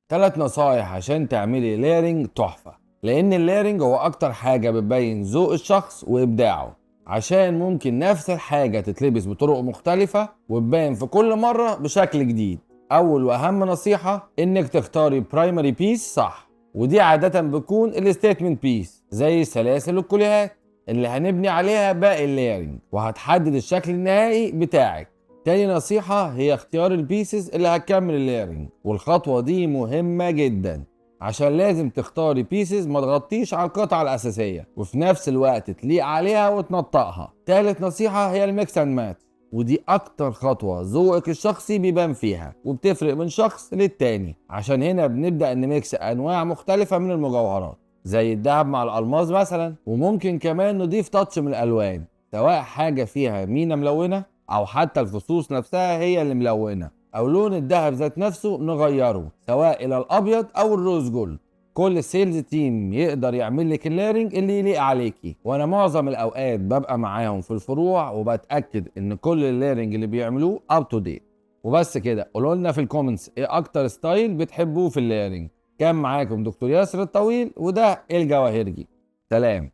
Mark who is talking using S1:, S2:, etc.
S1: 3 نصايح عشان تعملي ليرنج تحفة، لأن الليرنج هو أكتر حاجة بتبين ذوق الشخص وإبداعه، عشان ممكن نفس الحاجة تتلبس بطرق مختلفة وتبين في كل مرة بشكل جديد. أول وأهم نصيحة إنك تختاري برايمري بيس صح، ودي عادة بتكون الستيتمنت بيس زي السلاسل والكليهات اللي هنبني عليها باقي الليرنج وهتحدد الشكل النهائي بتاعك. تاني نصيحة هي اختيار البيسز اللي هتكمل الليرنج، والخطوة دي مهمة جدا عشان لازم تختاري بيسز ما تغطيش على القطعة الأساسية وفي نفس الوقت تليق عليها وتنطقها. تالت نصيحة هي الميكس اند ماتش، ودي أكتر خطوة ذوقك الشخصي بيبان فيها وبتفرق من شخص للتاني، عشان هنا بنبدأ نميكس أنواع مختلفة من المجوهرات زي الذهب مع الألماس مثلا، وممكن كمان نضيف تاتش من الألوان، سواء حاجة فيها مينا ملونة او حتى الفصوص نفسها هي اللي ملونه، او لون الذهب ذات نفسه نغيره سواء الى الابيض او الروز جولد. كل سيلز تيم يقدر يعمل لك الليرنج اللي يليق عليكي، وانا معظم الاوقات ببقى معاهم في الفروع وبتاكد ان كل الليرنج اللي بيعملوه اب تو ديت. وبس كده، قولوا لنا في الكومنتس ايه اكتر ستايل بتحبوه في الليرنج. كان معاكم دكتور ياسر الطويل، وده الجواهرجي. سلام.